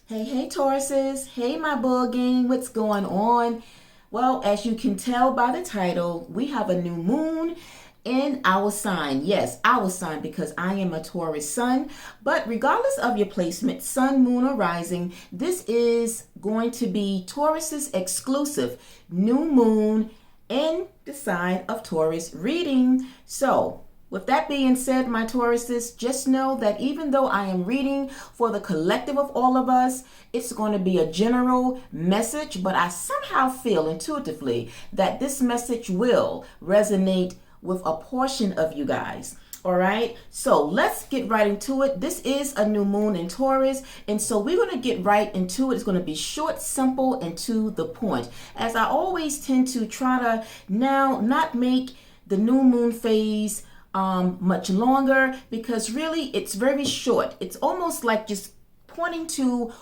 Hey, Tauruses. Hey, my Bullgang. What's going on? Well, as you can tell by the title, we have a new moon in our sign. Yes, our sign, because I am a Taurus sun. But regardless of your placement, sun, moon, or rising, this is going to be Taurus's exclusive new moon in the sign of Taurus reading. So, with that being said, my Tauruses, just know that even though I am reading for the collective of all of us, it's going to be a general message, but I somehow feel intuitively that this message will resonate with a portion of you guys. All right, so let's get right into it. This is a new moon in Taurus, and so we're going to get right into it. It's going to be short, simple, and to the point. As I always tend to try to now not make the new moon phase much longer, because really it's very short. It's almost like just pointing to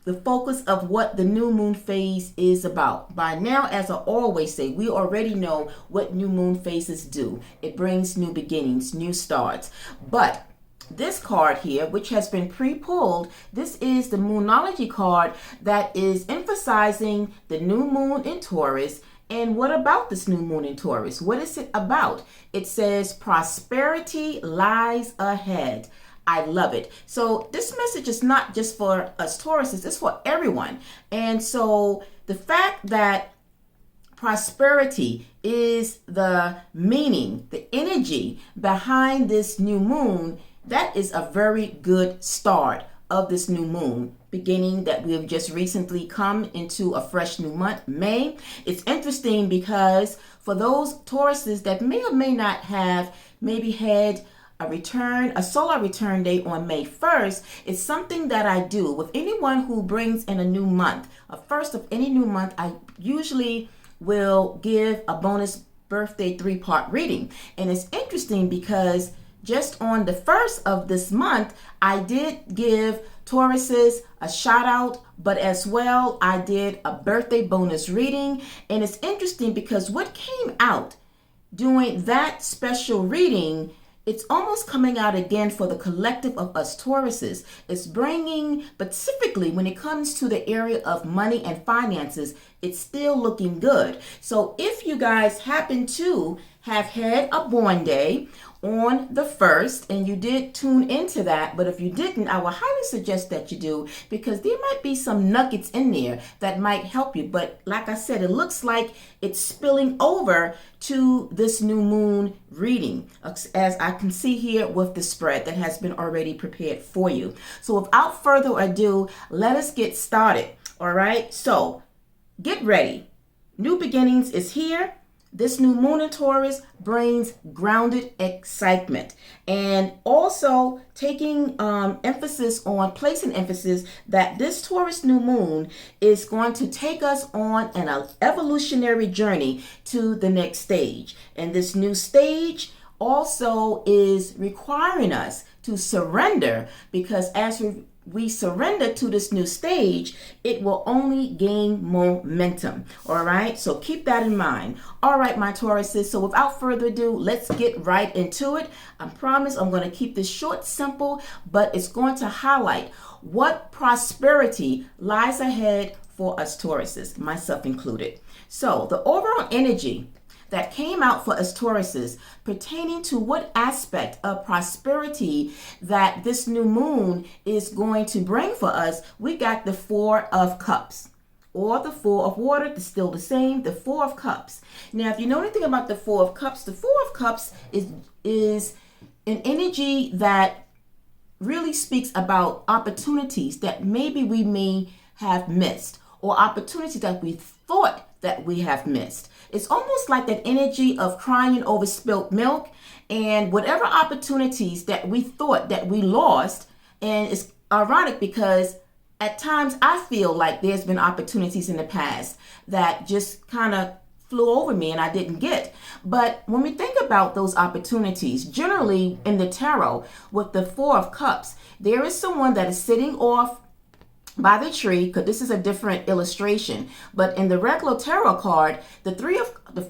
the focus of what the new moon phase is about. By now, as I always say, we already know what new moon phases do. It brings new beginnings, new starts. But this card here, which has been pre-pulled, this is the Moonology card that is emphasizing the new moon in Taurus. And what about this new moon in Taurus? What is it about? It says prosperity lies ahead. I love it. So this message is not just for us Tauruses, it's for everyone. And so the fact that prosperity is the meaning, the energy behind this new moon, that is a very good start of this new moon beginning that we have just recently come into a fresh new month, May. It's interesting because for those Tauruses that may or may not have maybe had a solar return date on May 1st, it's something that I do with anyone who brings in a new month. A first of any new month, I usually will give a bonus birthday 3-part reading. And it's interesting because just on the 1st of this month, I did give Tauruses a shout out, but as well, I did a birthday bonus reading. And it's interesting because what came out during that special reading, it's almost coming out again for the collective of us Tauruses. It's bringing, but specifically when it comes to the area of money and finances, it's still looking good. So if you guys happen to have had a born day on the 1st and you did tune into that, but if you didn't, I would highly suggest that you do, because there might be some nuggets in there that might help you. But like I said, it looks like it's spilling over to this new moon reading, as I can see here with the spread that has been already prepared for you. So without further ado, let us get started. All right, so get ready. New beginnings is here. This new moon in Taurus brings grounded excitement, and also placing emphasis that this Taurus new moon is going to take us on an evolutionary journey to the next stage. And this new stage also is requiring us to surrender, because as we surrender to this new stage, it will only gain momentum. All right, so keep that in mind. All right, my Tauruses, so without further ado, let's get right into it. I promise I'm going to keep this short, simple, but it's going to highlight what prosperity lies ahead for us Tauruses, myself included. So the overall energy that came out for us Tauruses pertaining to what aspect of prosperity that this new moon is going to bring for us, we got the 4 of Cups, or the 4 of Water. It's still the same, the 4 of Cups. Now, if you know anything about the 4 of Cups, the 4 of Cups is an energy that really speaks about opportunities that maybe we may have missed, or opportunities that we thought that we have missed. It's almost like that energy of crying over spilt milk, and whatever opportunities that we thought that we lost. And it's ironic because at times I feel like there's been opportunities in the past that just kind of flew over me and I didn't get. But when we think about those opportunities, generally in the tarot with the 4 of Cups, there is someone that is sitting off by the tree, because this is a different illustration. But in the regular tarot card, the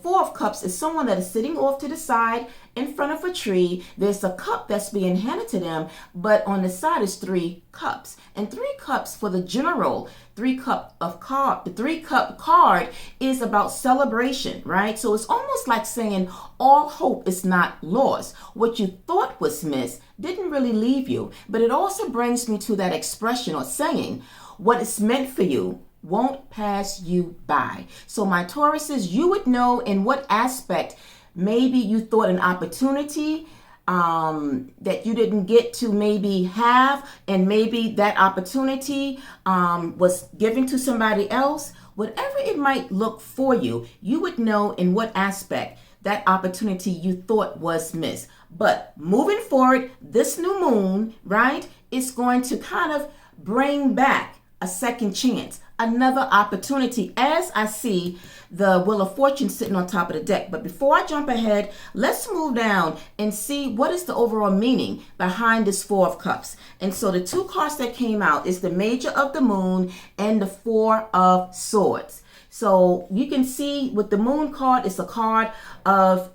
4 of Cups is someone that is sitting off to the side in front of a tree. There's a cup that's being handed to them, but on the side is 3 cups. And 3 cups for the general, the 3-cup card is about celebration, right? So it's almost like saying all hope is not lost. What you thought was missed didn't really leave you. But it also brings me to that expression or saying, what is meant for you won't pass you by. So my Tauruses, you would know in what aspect maybe you thought an opportunity that you didn't get to maybe have, and maybe that opportunity was given to somebody else. Whatever it might look for you, you would know in what aspect that opportunity you thought was missed. But moving forward, this new moon, right, is going to kind of bring back a second chance, another opportunity, as I see the Wheel of Fortune sitting on top of the deck. But before I jump ahead, let's move down and see what is the overall meaning behind this 4 of Cups. And so the 2 cards that came out is the Major of the Moon and the 4 of Swords. So you can see with the Moon card, it's a card of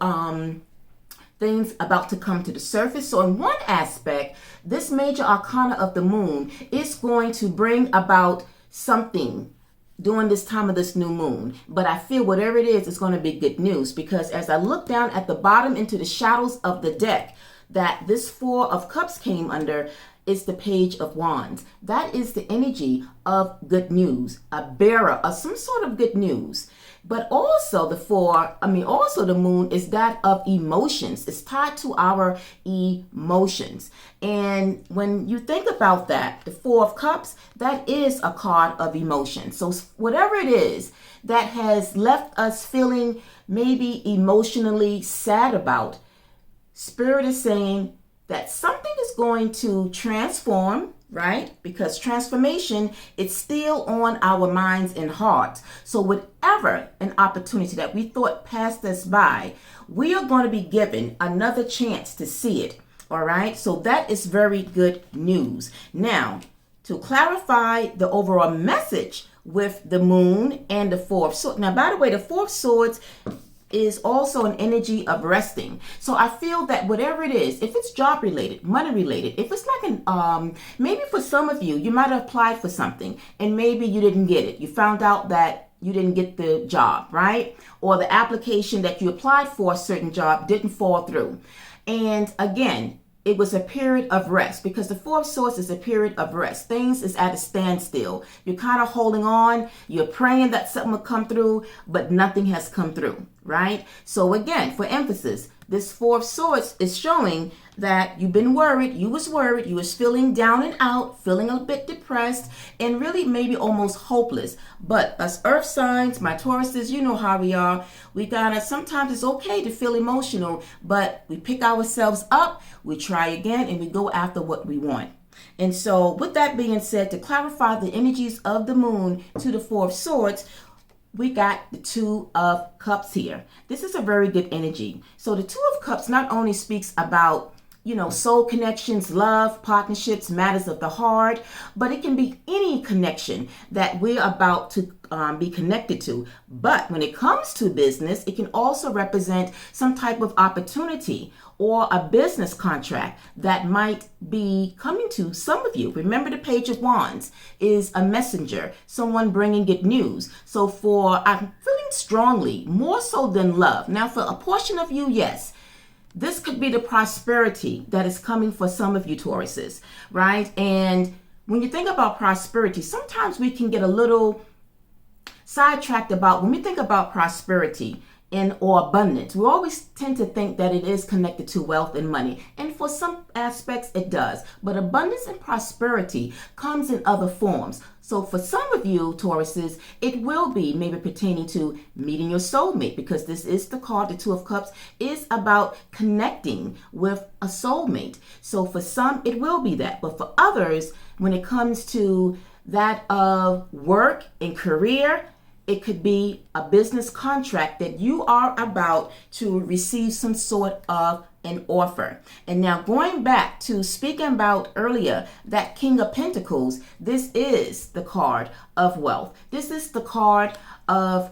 things about to come to the surface. So in one aspect, this major arcana of the moon is going to bring about something during this time of this new moon. But I feel whatever it is, it's going to be good news, because as I look down at the bottom into the shadows of the deck that this 4 of Cups came under, is the Page of Wands. That is the energy of good news, a bearer of some sort of good news. But also the moon is that of emotions. It's tied to our emotions. And when you think about that, the 4 of Cups, that is a card of emotion. So whatever it is that has left us feeling maybe emotionally sad about, Spirit is saying that something is going to transform, right? Because transformation, it's still on our minds and hearts. So whatever an opportunity that we thought passed us by, we are going to be given another chance to see it. All right. So that is very good news. Now, to clarify the overall message with the moon and the 4 of Swords. Now, by the way, the 4 of Swords is also an energy of resting. So I feel that whatever it is, if it's job related, money related, if it's like maybe for some of you, you might have applied for something and maybe you didn't get it. You found out that you didn't get the job, right? Or the application that you applied for a certain job didn't fall through. And again, it was a period of rest, because the 4 of Swords is a period of rest. Things is at a standstill. You're kind of holding on. You're praying that something will come through, but nothing has come through, right? So again, for emphasis, this 4 of Swords is showing that you've been worried. You was feeling down and out, feeling a bit depressed, and really maybe almost hopeless. But us earth signs, my Tauruses, you know how we are. We gotta, sometimes it's okay to feel emotional, but we pick ourselves up, we try again, and we go after what we want. And so with that being said, to clarify the energies of the moon to the 4 of Swords, we got the 2 of Cups here. This is a very good energy. So the 2 of Cups not only speaks about, soul connections, love, partnerships, matters of the heart, but it can be any connection that we're about to be connected to. But when it comes to business, it can also represent some type of opportunity or a business contract that might be coming to some of you. Remember, the Page of Wands is a messenger, someone bringing good news. So I'm feeling strongly, more so than love. Now, for a portion of you, yes, this could be the prosperity that is coming for some of you Tauruses, right? And when you think about prosperity, sometimes we can get a little sidetracked about when we think about prosperity or abundance. We always tend to think that it is connected to wealth and money. And for some aspects, it does. But abundance and prosperity comes in other forms. So for some of you Tauruses, it will be maybe pertaining to meeting your soulmate, because this is the card, the 2 of Cups, is about connecting with a soulmate. So for some, it will be that. But for others, when it comes to that of work and career, it could be a business contract that you are about to receive some sort of an offer. And now going back to speaking about earlier, that King of Pentacles, this is the card of wealth. This is the card of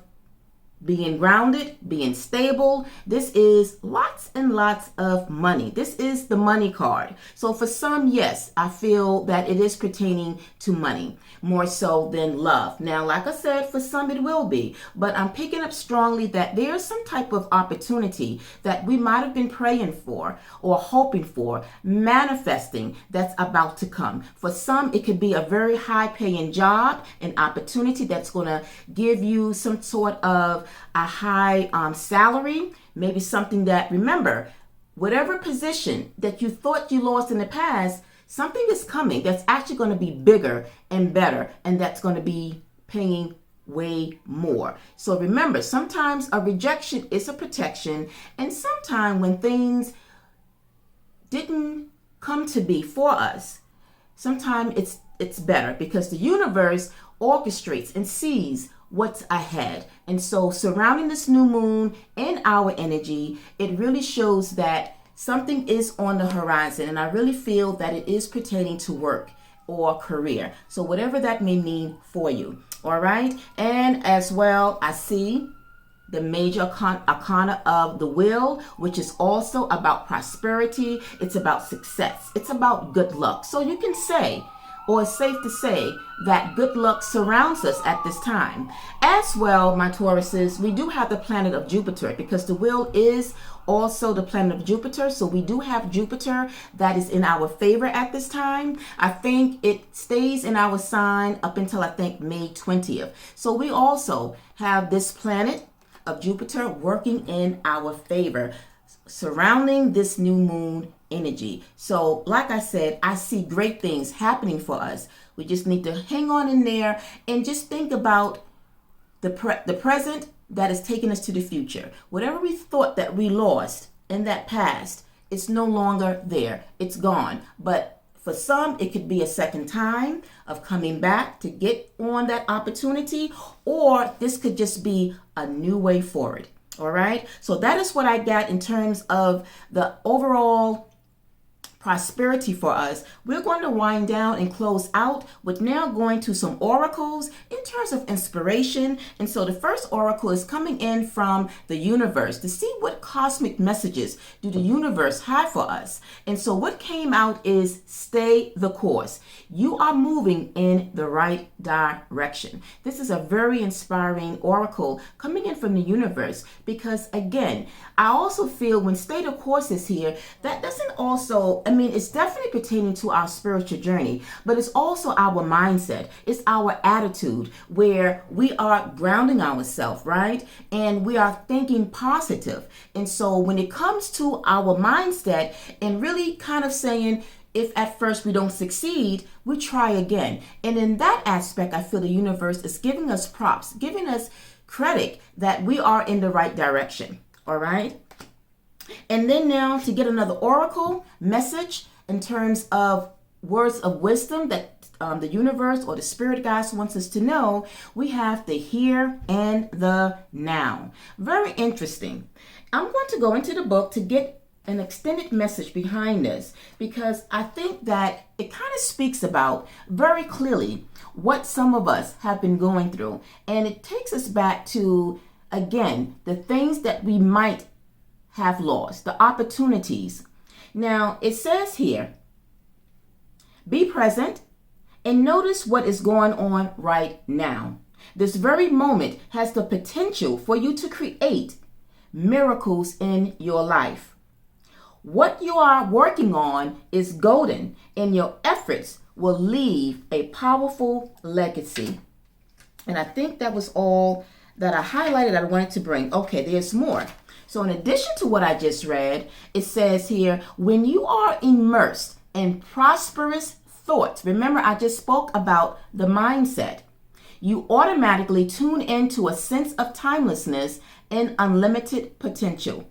being grounded, being stable. This is lots and lots of money. This is the money card. So for some, yes, I feel that it is pertaining to money more so than love. Now, like I said, for some it will be, but I'm picking up strongly that there's some type of opportunity that we might have been praying for or hoping for, manifesting, that's about to come. For some, it could be a very high paying job, an opportunity that's going to give you some sort of a high salary, maybe something that, remember, whatever position that you thought you lost in the past, something is coming that's actually going to be bigger and better, and that's going to be paying way more. So remember, sometimes a rejection is a protection, and sometimes when things didn't come to be for us, sometimes it's better because the universe orchestrates and sees what's ahead. And so surrounding this new moon in our energy, it really shows that something is on the horizon, and I really feel that it is pertaining to work or career. So whatever that may mean for you. All right. And as well, I see the major arcana of the wheel, which is also about prosperity. It's about success. It's about good luck. So you can say, or it's safe to say, that good luck surrounds us at this time. As well, my Tauruses, we do have the planet of Jupiter, because the wheel is also the planet of Jupiter. So we do have Jupiter that is in our favor at this time. I think it stays in our sign up until, I think, May 20th. So we also have this planet of Jupiter working in our favor, surrounding this new moon energy. So like I said, I see great things happening for us. We just need to hang on in there and just think about the present that is taking us to the future. Whatever we thought that we lost in that past, it's no longer there. It's gone. But for some, it could be a second time of coming back to get on that opportunity, or this could just be a new way forward. All right. So that is what I got in terms of the overall prosperity for us. We're going to wind down and close out with now going to some oracles in terms of inspiration. And so the first oracle is coming in from the universe to see what cosmic messages do the universe have for us. And so what came out is stay the course. You are moving in the right direction. This is a very inspiring oracle coming in from the universe, because again, I also feel when stay the course is here, that doesn't also, it's definitely pertaining to our spiritual journey, but it's also our mindset. It's our attitude where we are grounding ourselves, right? And we are thinking positive. And so when it comes to our mindset and really kind of saying, if at first we don't succeed, we try again. And in that aspect, I feel the universe is giving us props, giving us credit that we are in the right direction. All right. And then now to get another oracle message in terms of words of wisdom that the universe or the spirit guides wants us to know, we have the here and the now. Very interesting. I'm going to go into the book to get an extended message behind this, because I think that it kind of speaks about very clearly what some of us have been going through. And it takes us back to, again, the things that we might have lost, the opportunities. Now, it says here, be present and notice what is going on right now. This very moment has the potential for you to create miracles in your life. What you are working on is golden, and your efforts will leave a powerful legacy. And I think that was all that I highlighted I wanted to bring. Okay, there's more. So in addition to what I just read, it says here, when you are immersed in prosperous thoughts, remember I just spoke about the mindset, you automatically tune into a sense of timelessness and unlimited potential.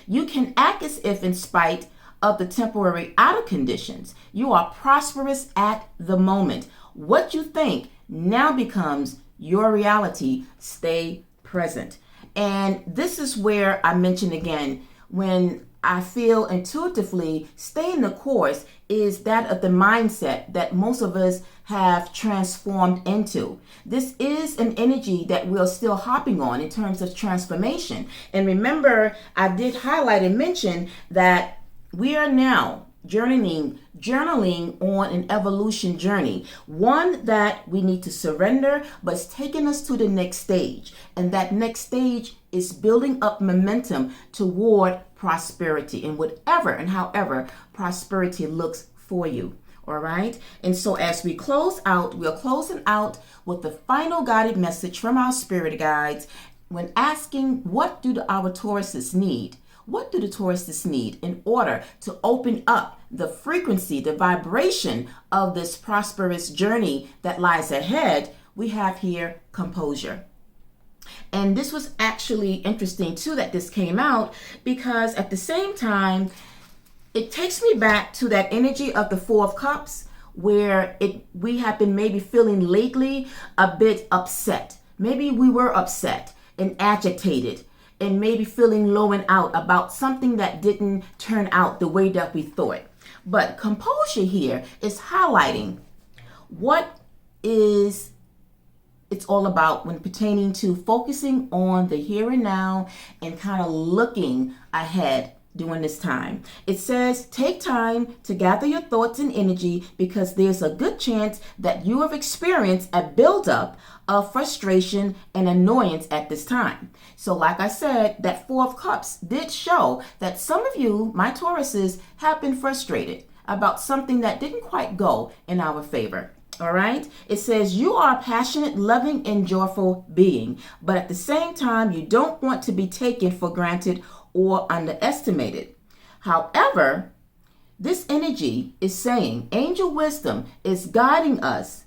You can act as if, in spite of the temporary outer conditions, you are prosperous at the moment. What you think now becomes your reality. Stay present. And this is where I mention again, when I feel intuitively staying the course is that of the mindset that most of us have transformed into. This is an energy that we're still hopping on in terms of transformation. And remember, I did highlight and mention that we are now journaling on an evolution journey, one that we need to surrender, but it's taking us to the next stage. And that next stage is building up momentum toward prosperity in whatever and however prosperity looks for you. All right. And so as we close out, we're closing out with the final guided message from our spirit guides when asking, what do our Tauruses need? What do the Tauruses need in order to open up the frequency, the vibration of this prosperous journey that lies ahead? We have here composure. And this was actually interesting too that this came out, because at the same time, it takes me back to that energy of the Four of Cups, where we have been maybe feeling lately a bit upset. Maybe we were upset and agitated and maybe feeling low and out about something that didn't turn out the way that we thought. But composure here is highlighting what it's all about when pertaining to focusing on the here and now and kind of looking ahead during this time. It says, take time to gather your thoughts and energy, because there's a good chance that you have experienced a buildup of frustration and annoyance at this time. So like I said, that Four of Cups did show that some of you, my Tauruses, have been frustrated about something that didn't quite go in our favor. All right. It says you are a passionate, loving, and joyful being, but at the same time, you don't want to be taken for granted or underestimated. However, this energy is saying angel wisdom is guiding us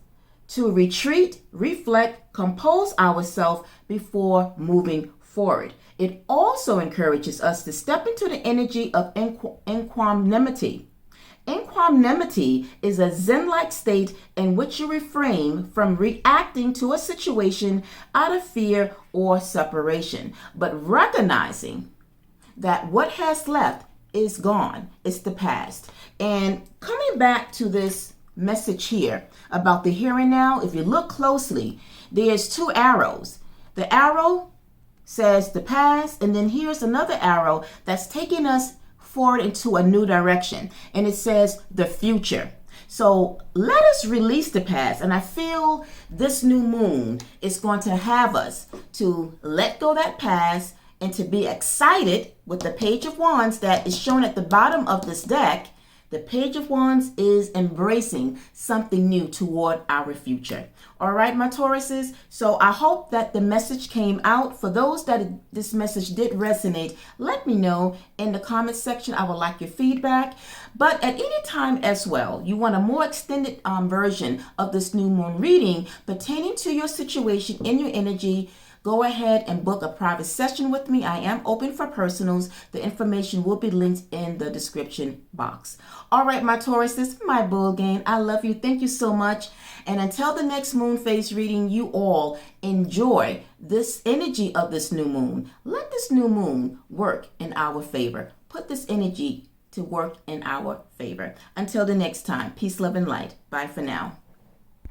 to retreat, reflect, compose ourselves before moving forward. It also encourages us to step into the energy of equanimity. Equanimity is a Zen-like state in which you refrain from reacting to a situation out of fear or separation, but recognizing that what has left is gone. It's the past. And coming back to this message here about the here and now, if you look closely, there's two arrows. The arrow says the past, and then here's another arrow that's taking us forward into a new direction, and it says the future. So let us release the past, and I feel this new moon is going to have us to let go of that past and to be excited with the Page of Wands that is shown at the bottom of this deck. The Page of Wands is embracing something new toward our future. All right, my Tauruses. So I hope that the message came out. For those that this message did resonate, let me know in the comment section. I would like your feedback. But at any time as well, you want a more extended version of this new moon reading pertaining to your situation in your energy, go ahead and book a private session with me. I am open for personals. The information will be linked in the description box. All right, my Tauruses, my Bullgang, I love you. Thank you so much. And until the next moon phase reading, you all enjoy this energy of this new moon. Let this new moon work in our favor. Put this energy to work in our favor. Until the next time, peace, love, and light. Bye for now.